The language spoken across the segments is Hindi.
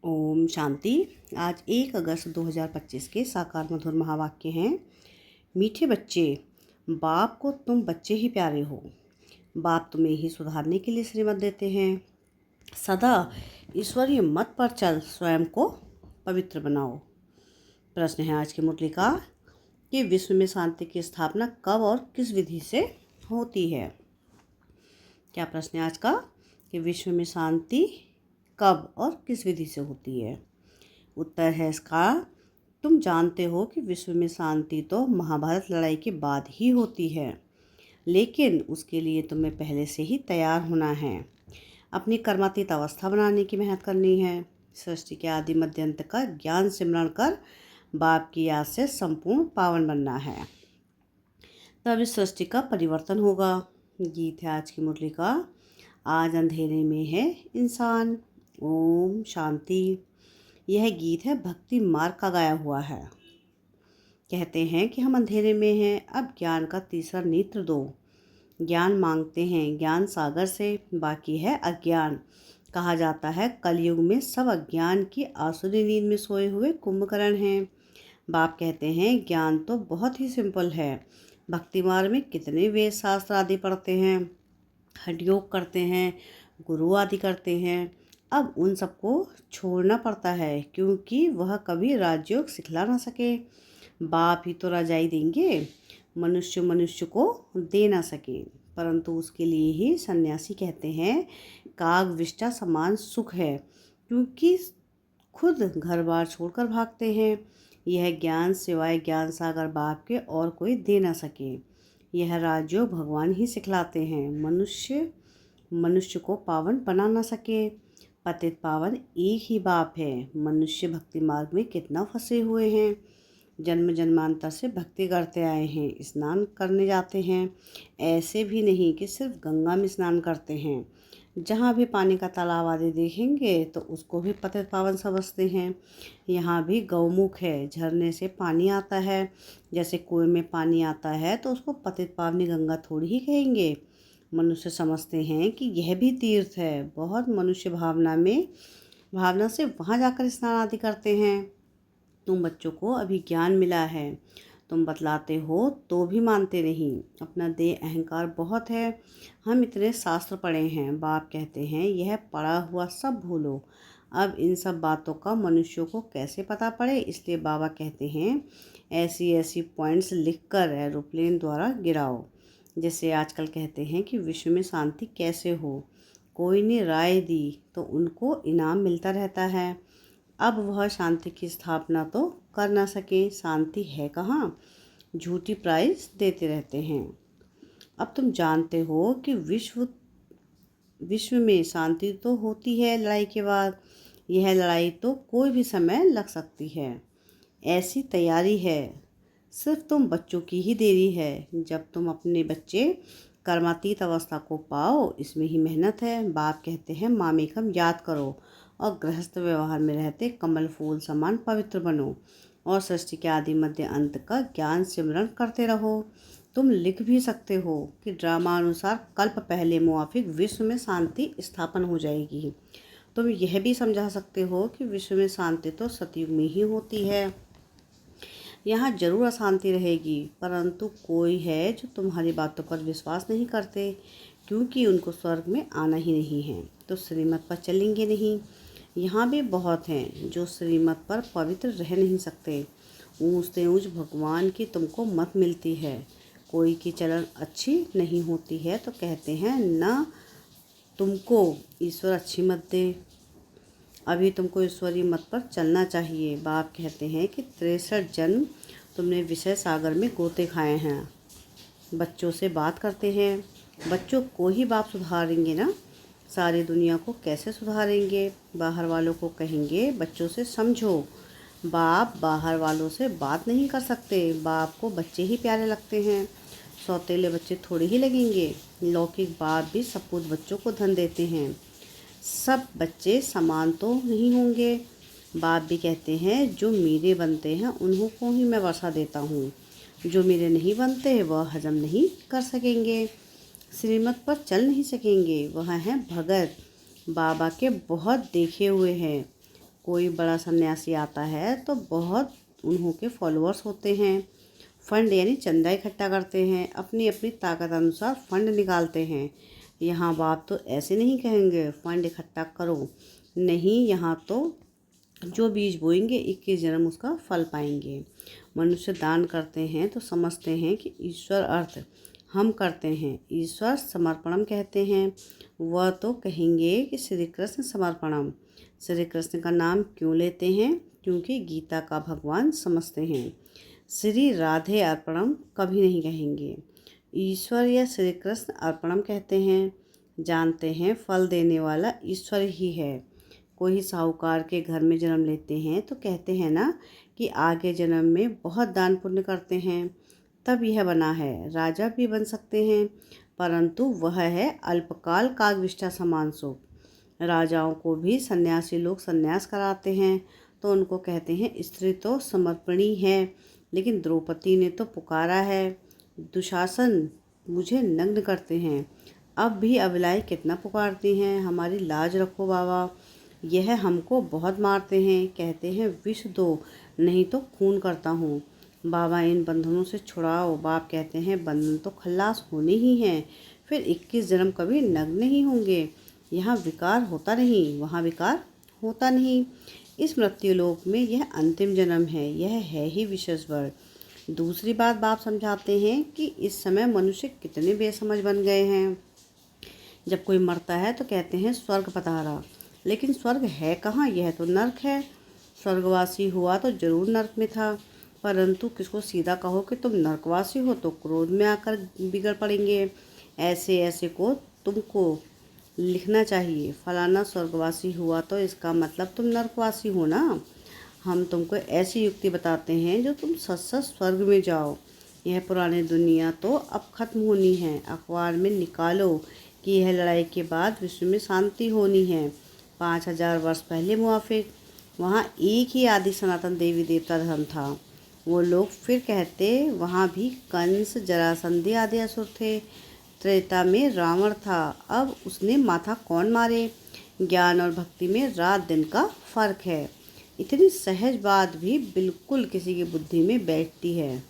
ओम शांति। आज 1 अगस्त 2025 के साकार मधुर महावाक्य हैं। मीठे बच्चे, बाप को तुम बच्चे ही प्यारे हो। बाप तुम्हें ही सुधारने के लिए श्रीमत देते हैं। सदा ईश्वरीय मत पर चल, स्वयं को पवित्र बनाओ। प्रश्न है आज की मुरली का कि विश्व में शांति की स्थापना कब और किस विधि से होती है। क्या प्रश्न है आज का कि विश्व में शांति कब और किस विधि से होती है। उत्तर है इसका, तुम जानते हो कि विश्व में शांति तो महाभारत लड़ाई के बाद ही होती है, लेकिन उसके लिए तुम्हें पहले से ही तैयार होना है। अपनी कर्मातीत अवस्था बनाने की मेहनत करनी है। सृष्टि के आदि मध्य अंत का ज्ञान सिमरण कर बाप की याद से संपूर्ण पावन बनना है, तब इस सृष्टि का परिवर्तन होगा। गीत है आज की मुरली का, आज अंधेरे में है इंसान। ओम शांति। यह गीत है भक्ति मार्ग का गाया हुआ है। कहते हैं कि हम अंधेरे में हैं, अब ज्ञान का तीसरा नेत्र दो। ज्ञान मांगते हैं ज्ञान सागर से, बाकी है अज्ञान। कहा जाता है कलयुग में सब अज्ञान की आसुरी नींद में सोए हुए कुंभकर्ण हैं। बाप कहते हैं ज्ञान तो बहुत ही सिंपल है। भक्ति मार्ग में कितने वेद शास्त्र आदि पढ़ते हैं, हठ योग करते हैं, गुरु आदि करते हैं। अब उन सबको छोड़ना पड़ता है, क्योंकि वह कभी राजयोग सिखला ना सके। बाप ही तो राजाई देंगे, मनुष्य मनुष्य को दे ना सके। परंतु उसके लिए ही सन्यासी कहते हैं काग विष्ठा समान सुख है, क्योंकि खुद घर बार छोड़कर भागते हैं। यह ज्ञान सिवाय ज्ञान सागर बाप के और कोई दे ना सके। यह राजयोग भगवान ही सिखलाते हैं। मनुष्य मनुष्य को पावन बना ना सके। पतित पावन एक ही बाप है। मनुष्य भक्ति मार्ग में कितना फंसे हुए हैं। जन्म जन्मांतर से भक्ति करते आए हैं, स्नान करने जाते हैं। ऐसे भी नहीं कि सिर्फ गंगा में स्नान करते हैं। जहाँ भी पानी का तालाब आदि देखेंगे तो उसको भी पतित पावन समझते हैं। यहाँ भी गौमुख है, झरने से पानी आता है। जैसे कुएं में पानी आता है तो उसको पतित पावनी गंगा थोड़ी ही कहेंगे। मनुष्य समझते हैं कि यह भी तीर्थ है। बहुत मनुष्य भावना से वहाँ जाकर स्नान आदि करते हैं। तुम बच्चों को अभी ज्ञान मिला है, तुम बतलाते हो तो भी मानते नहीं। अपना देह अहंकार बहुत है। हम इतने शास्त्र पढ़े हैं। बाप कहते हैं यह पढ़ा हुआ सब भूलो। अब इन सब बातों का मनुष्यों को कैसे पता पड़े, इसलिए बाबा कहते हैं ऐसी ऐसी पॉइंट्स लिखकर एरोप्लेन द्वारा गिराओ। जैसे आजकल कहते हैं कि विश्व में शांति कैसे हो, कोई ने राय दी तो उनको इनाम मिलता रहता है। अब वह शांति की स्थापना तो कर ना सके। शांति है कहाँ, झूठी प्राइज देते रहते हैं। अब तुम जानते हो कि विश्व में शांति तो होती है लड़ाई के बाद। यह लड़ाई तो कोई भी समय लग सकती है, ऐसी तैयारी है। सिर्फ तुम बच्चों की ही देरी है। जब तुम अपने बच्चे कर्मातीत अवस्था को पाओ, इसमें ही मेहनत है। बाप कहते हैं मामेकम याद करो और गृहस्थ व्यवहार में रहते कमल फूल समान पवित्र बनो और सृष्टि के आदि मध्य अंत का ज्ञान सिमरण करते रहो। तुम लिख भी सकते हो कि ड्रामा अनुसार कल्प पहले मुआफिक विश्व में शांति स्थापन हो जाएगी। तुम यह भी समझा सकते हो कि विश्व में शांति तो सतयुग में ही होती है। यहाँ जरूर अशांति रहेगी, परंतु कोई है जो तुम्हारी बातों पर विश्वास नहीं करते, क्योंकि उनको स्वर्ग में आना ही नहीं है तो श्रीमत पर चलेंगे नहीं। यहाँ भी बहुत हैं जो श्रीमत पर पवित्र रह नहीं सकते। ऊँचते ऊँच भगवान की तुमको मत मिलती है। कोई की चलन अच्छी नहीं होती है तो कहते हैं ना तुमको ईश्वर अच्छी मत दे, अभी तुमको ईश्वरीय मत पर चलना चाहिए। बाप कहते हैं कि 63 जन्म तुमने विषय सागर में गोते खाए हैं। बच्चों से बात करते हैं, बच्चों को ही बाप सुधारेंगे ना, सारी दुनिया को कैसे सुधारेंगे। बाहर वालों को कहेंगे बच्चों से समझो। बाप बाहर वालों से बात नहीं कर सकते। बाप को बच्चे ही प्यारे लगते हैं, सौतेले बच्चे थोड़े ही लगेंगे। लौकिक बाप भी सपूत बच्चों को धन देते हैं। सब बच्चे समान तो नहीं होंगे। बाप भी कहते हैं जो मेरे बनते हैं उन्हों को ही मैं वर्षा देता हूँ, जो मेरे नहीं बनते वह हजम नहीं कर सकेंगे, श्रीमत पर चल नहीं सकेंगे। वह हैं भगत, बाबा के बहुत देखे हुए हैं। कोई बड़ा सन्यासी आता है तो बहुत उन्हों के फॉलोअर्स होते हैं। फंड यानी चंदा इकट्ठा करते हैं, अपनी अपनी ताकत अनुसार फंड निकालते हैं। यहाँ बाप तो ऐसे नहीं कहेंगे फंड इकट्ठा करो, नहीं, यहाँ तो जो बीज बोएंगे 21 जन्म उसका फल पाएंगे। मनुष्य दान करते हैं तो समझते हैं कि ईश्वर अर्थ हम करते हैं, ईश्वर समर्पणम कहते हैं। वह तो कहेंगे कि श्री कृष्ण समर्पणम। श्री कृष्ण का नाम क्यों लेते हैं? क्योंकि गीता का भगवान समझते हैं। श्री राधे अर्पणम कभी नहीं कहेंगे, ईश्वर या श्री कृष्ण अर्पणम कहते हैं। जानते हैं फल देने वाला ईश्वर ही है। कोई साहूकार के घर में जन्म लेते हैं तो कहते हैं ना कि आगे जन्म में बहुत दान पुण्य करते हैं तब यह बना है। राजा भी बन सकते हैं, परंतु वह है अल्पकाल कागविष्ठा समान सुख। राजाओं को भी सन्यासी लोग सन्यास कराते हैं तो उनको कहते हैं स्त्री तो समर्पणी है, लेकिन द्रौपदी ने तो पुकारा है, दुशासन मुझे नग्न करते हैं। अब भी अबलाएं कितना पुकारती हैं, हमारी लाज रखो बाबा, यह हमको बहुत मारते हैं, कहते हैं विष दो नहीं तो खून करता हूँ। बाबा इन बंधनों से छुड़ाओ। बाप कहते हैं बंधन तो खल्लास होने ही हैं, फिर 21 जन्म कभी नग्न नहीं होंगे। यहाँ विकार होता नहीं, वहाँ विकार होता नहीं। इस मृत्युलोक में यह अंतिम जन्म है, यह है ही विश्वेश्वर। दूसरी बात बाप समझाते हैं कि इस समय मनुष्य कितने बेसमझ बन गए हैं। जब कोई मरता है तो कहते हैं स्वर्ग पधारा, लेकिन स्वर्ग है कहाँ, यह तो नर्क है। स्वर्गवासी हुआ तो जरूर नर्क में था, परंतु किसको सीधा कहो कि तुम नर्कवासी हो तो क्रोध में आकर बिगड़ पड़ेंगे। ऐसे ऐसे को तुमको लिखना चाहिए, फलाना स्वर्गवासी हुआ तो इसका मतलब तुम नर्कवासी हो ना। हम तुमको ऐसी युक्ति बताते हैं जो तुम सच सच स्वर्ग में जाओ। यह पुरानी दुनिया तो अब खत्म होनी है। अखबार में निकालो कि यह लड़ाई के बाद विश्व में शांति होनी है। 5000 वर्ष पहले मुआफिक वहाँ एक ही आदि सनातन देवी देवता धर्म था। वो लोग फिर कहते वहाँ भी कंस जरासंधि आदि असुर थे। त्रेता में रावण था, अब उसने माथा कौन मारे। ज्ञान और भक्ति में रात दिन का फर्क है। इतनी सहज बात भी बिल्कुल किसी की बुद्धि में बैठती है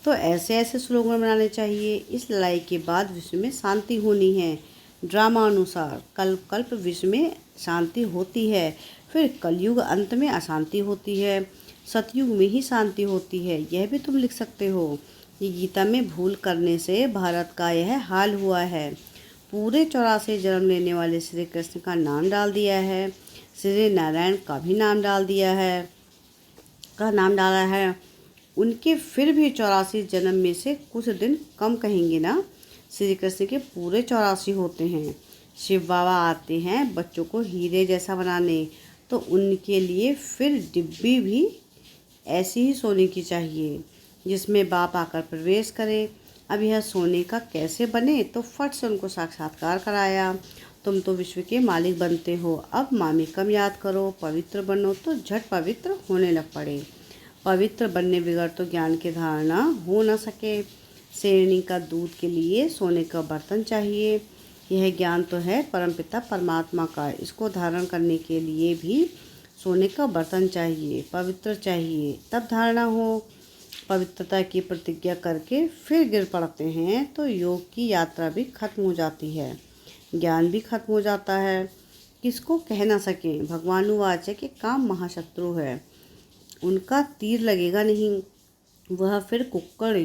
तो ऐसे ऐसे स्लोगन बनाने चाहिए। इस लड़ाई के बाद विश्व में शांति होनी है। ड्रामा अनुसार कल्प कल्प विश्व में शांति होती है, फिर कलयुग अंत में अशांति होती है, सतयुग में ही शांति होती है। यह भी तुम लिख सकते हो। ये गीता में भूल करने से भारत का यह हाल हुआ है। पूरे 84 जन्म लेने वाले श्री कृष्ण का नाम डाल दिया है, श्री नारायण का भी नाम डाल दिया है, डाला है। उनके फिर भी 84 जन्म में से कुछ दिन कम कहेंगे ना। श्री कृष्ण के पूरे 84 होते हैं। शिव बाबा आते हैं बच्चों को हीरे जैसा बनाने, तो उनके लिए फिर डिब्बी भी ऐसी ही सोने की चाहिए जिसमें बाप आकर प्रवेश करे। अब यह सोने का कैसे बने, तो फट से उनको साक्षात्कार कराया। तुम तो विश्व के मालिक बनते हो, अब मामी कम याद करो, पवित्र बनो तो झट पवित्र होने लग पड़े। पवित्र बनने बिगड़ तो ज्ञान की धारणा हो न सके। शेरनी का दूध के लिए सोने का बर्तन चाहिए। यह ज्ञान तो है परमपिता परमात्मा का, इसको धारण करने के लिए भी सोने का बर्तन चाहिए, पवित्र चाहिए, तब धारणा हो। पवित्रता की प्रतिज्ञा करके फिर गिर पड़ते हैं तो योग की यात्रा भी खत्म हो जाती है, ज्ञान भी खत्म हो जाता है। किसको कह ना सकें, भगवानुवाच के काम महाशत्रु है, उनका तीर लगेगा नहीं, वह फिर कुक्कड़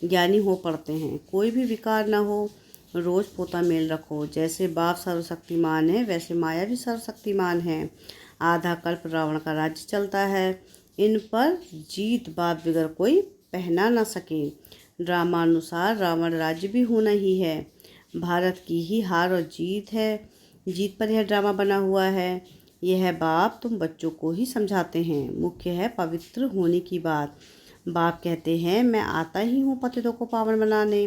ज्ञानी हो पड़ते हैं। कोई भी विकार न हो, रोज पोता मेल रखो। जैसे बाप सर्वशक्तिमान है वैसे माया भी सर्वशक्तिमान है। आधा कल्प रावण का राज्य चलता है, इन पर जीत बाप बिगर कोई पहना न सके। ड्रामानुसार रावण राज्य भी होना ही है। भारत की ही हार और जीत है, जीत पर यह ड्रामा बना हुआ है। यह बाप तुम बच्चों को ही समझाते हैं। मुख्य है पवित्र होने की बात। बाप कहते हैं मैं आता ही हूँ पतितों को पावन बनाने।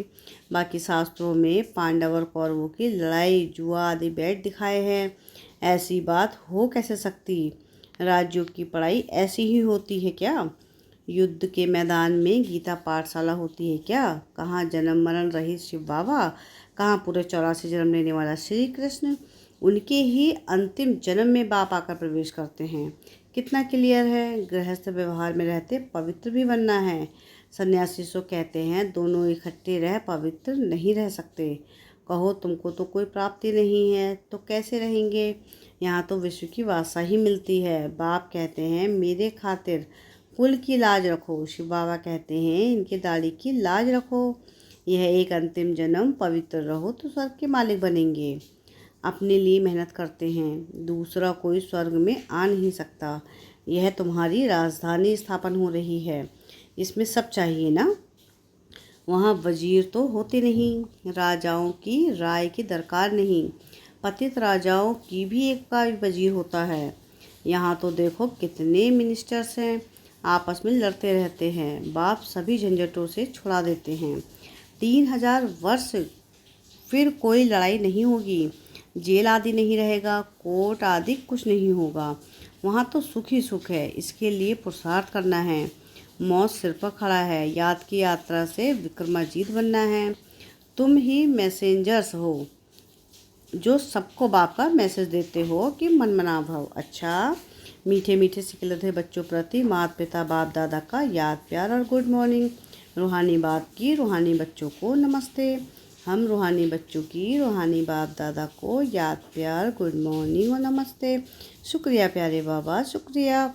बाकी शास्त्रों में पांडव और कौरवों की लड़ाई जुआ आदि बैठ दिखाए हैं। ऐसी बात हो कैसे सकती। राज्यों की पढ़ाई ऐसी ही होती है क्या। युद्ध के मैदान में गीता पाठशाला होती है क्या। कहाँ जन्म मरण रहित शिव बाबा, कहाँ पूरे 84 जन्म लेने वाला श्री कृष्ण। उनके ही अंतिम जन्म में बाप आकर प्रवेश करते हैं। कितना क्लियर है। गृहस्थ व्यवहार में रहते पवित्र भी बनना है। सन्यासी सो कहते हैं दोनों इकट्ठे रह पवित्र नहीं रह सकते। कहो तुमको तो कोई प्राप्ति नहीं है तो कैसे रहेंगे। यहाँ तो विश्व की वासा ही मिलती है। बाप कहते हैं मेरे खातिर कुल की लाज रखो। शिव बाबा कहते हैं इनकी दाढ़ी की लाज रखो। यह एक अंतिम जन्म पवित्र रहो तो स्वर्ग के मालिक बनेंगे। अपने लिए मेहनत करते हैं, दूसरा कोई स्वर्ग में आ नहीं सकता। यह तुम्हारी राजधानी स्थापन हो रही है, इसमें सब चाहिए ना। वहाँ वजीर तो होते नहीं, राजाओं की राय की दरकार नहीं। पतित राजाओं की भी एक का वजीर होता है। यहाँ तो देखो कितने मिनिस्टर्स हैं, आपस में लड़ते रहते हैं। बाप सभी झंझटों से छुड़ा देते हैं। 3000 वर्ष फिर कोई लड़ाई नहीं होगी, जेल आदि नहीं रहेगा, कोर्ट आदि कुछ नहीं होगा। वहाँ तो सुख ही सुख है। इसके लिए पुरुषार्थ करना है। मौत सिर पर खड़ा है। याद की यात्रा से विक्रमाजीत बनना है। तुम ही मैसेंजर्स हो जो सबको बाप का मैसेज देते हो कि मनमना भव। अच्छा, मीठे मीठे सिखलते बच्चों प्रति माता पिता बाप दादा का याद प्यार और गुड मॉर्निंग। रूहानी बाप की रूहानी बच्चों को नमस्ते। हम रूहानी बच्चों की रूहानी बाप दादा को याद प्यार गुड मॉर्निंग और नमस्ते। शुक्रिया प्यारे बाबा, शुक्रिया।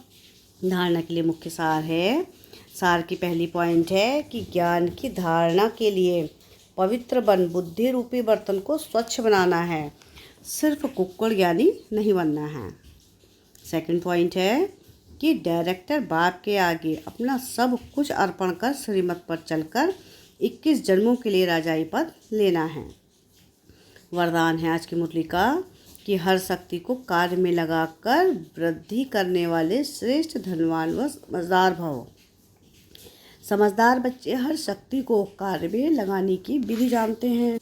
धारणा के लिए मुख्य सार है। सार की पहली पॉइंट है कि ज्ञान की धारणा के लिए पवित्र बन बुद्धि रूपी बर्तन को स्वच्छ बनाना है, सिर्फ कुक्कड़ ज्ञानी नहीं बनना है। सेकंड पॉइंट है कि डायरेक्टर बाप के आगे अपना सब कुछ अर्पण कर श्रीमत पर चलकर 21 जन्मों के लिए राजाई पद लेना है। वरदान है आज की मुरली का कि हर शक्ति को कार्य में लगाकर वृद्धि करने वाले श्रेष्ठ धनवान व समझदार भव। समझदार बच्चे हर शक्ति को कार्य में लगाने की विधि जानते हैं।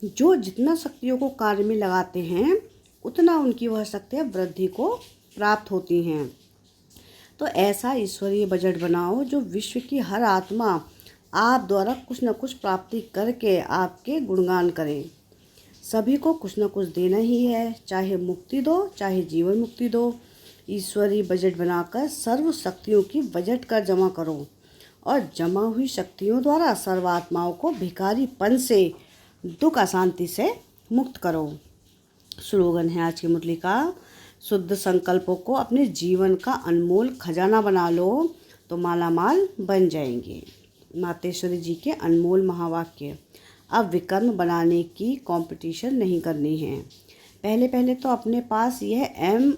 जो जितना शक्तियों को कार्य में लगाते हैं उतना उनकी वह शक्तियाँ वृद्धि को प्राप्त होती हैं। तो ऐसा ईश्वरीय बजट बनाओ जो विश्व की हर आत्मा आप द्वारा कुछ न कुछ प्राप्ति करके आपके गुणगान करें। सभी को कुछ न कुछ देना ही है, चाहे मुक्ति दो चाहे जीवन मुक्ति दो। ईश्वरीय बजट बनाकर सर्व शक्तियों की बजट कर जमा करो और जमा हुई शक्तियों द्वारा सर्वात्माओं को भिखारीपन से दुख अशांति से मुक्त करो। स्लोगन है आज की मुरली का, शुद्ध संकल्पों को अपने जीवन का अनमोल खजाना बना लो तो मालामाल बन जाएंगे। मातेश्वरी जी के अनमोल महावाक्य। अब विकर्म बनाने की कंपटीशन नहीं करनी है। पहले तो अपने पास यह एम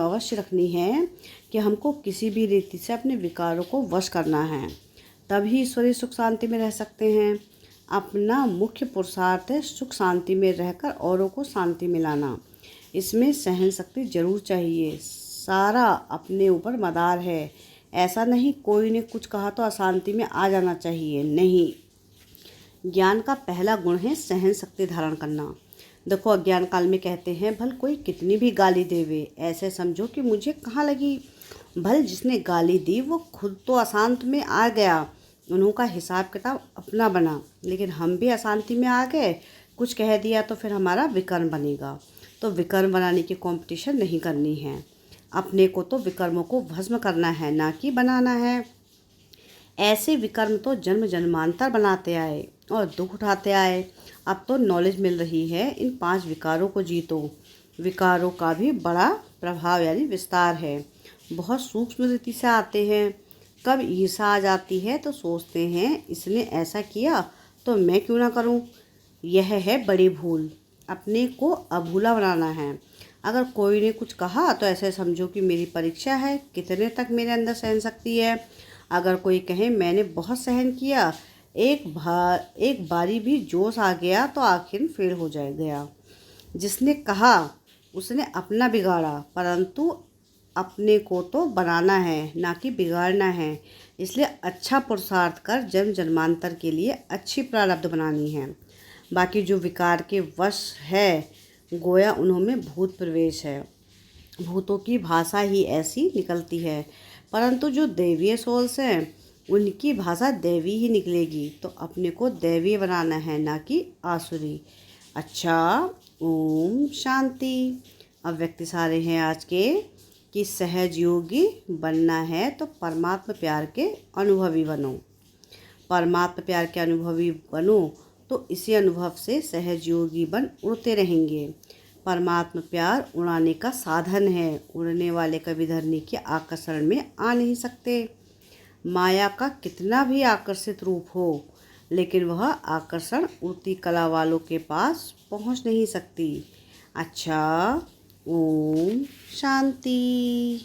अवश्य रखनी है कि हमको किसी भी रीति से अपने विकारों को वश करना है, तभी ईश्वरीय सुख शांति में रह सकते हैं। अपना मुख्य पुरुषार्थ है सुख शांति में रहकर औरों को शांति में लाना। इसमें सहन शक्ति जरूर चाहिए। सारा अपने ऊपर मदार है। ऐसा नहीं कोई ने कुछ कहा तो अशांति में आ जाना चाहिए, नहीं। ज्ञान का पहला गुण है सहन शक्ति धारण करना। देखो अज्ञान काल में कहते हैं भल कोई कितनी भी गाली देवे, ऐसे समझो कि मुझे कहाँ लगी। भल जिसने गाली दी वो खुद तो अशांत में आ गया, उन्हों का हिसाब किताब अपना बना, लेकिन हम भी अशांति में आ गए। कुछ कह दिया तो फिर हमारा विकर्म बनेगा। तो विकर्म बनाने की कंपटीशन नहीं करनी है। अपने को तो विकर्मों को भस्म करना है, ना कि बनाना है। ऐसे विकर्म तो जन्म जन्मांतर बनाते आए और दुख उठाते आए। अब तो नॉलेज मिल रही है, इन 5 विकारों को जीतो। विकारों का भी बड़ा प्रभाव यानी विस्तार है, बहुत सूक्ष्म रीति से आते हैं। कब ईर्षा आ जाती है तो सोचते हैं इसने ऐसा किया तो मैं क्यों ना करूं। यह है बड़ी भूल। अपने को अभूला बनाना है। अगर कोई ने कुछ कहा तो ऐसे समझो कि मेरी परीक्षा है, कितने तक मेरे अंदर सहन शक्ति है। अगर कोई कहे मैंने बहुत सहन किया, एक बारी भी जोश आ गया तो आखिर फेल हो गया। जिसने कहा उसने अपना बिगाड़ा, परंतु अपने को तो बनाना है ना कि बिगाड़ना है। इसलिए अच्छा पुरुषार्थ कर जन्म जन्मांतर के लिए अच्छी प्रारब्ध बनानी है। बाकी जो विकार के वश है गोया उन्होंने भूत प्रवेश है। भूतों की भाषा ही ऐसी निकलती है, परंतु जो दैवीय सोल्स हैं उनकी भाषा दैवी ही निकलेगी। तो अपने को दैवीय बनाना है, ना कि आसुरी। अच्छा, ओम शांति। अब व्यक्ति सारे हैं आज के कि सहज योगी बनना है तो परमात्मा प्यार के अनुभवी बनो। परमात्मा प्यार के अनुभवी बनो तो इसी अनुभव से सहज योगी बन उड़ते रहेंगे। परमात्मा प्यार उड़ाने का साधन है। उड़ने वाले कभी धरनी के आकर्षण में आ नहीं सकते। माया का कितना भी आकर्षित रूप हो, लेकिन वह आकर्षण उड़ती कला वालों के पास पहुंच नहीं सकती। अच्छा, ओम शांति।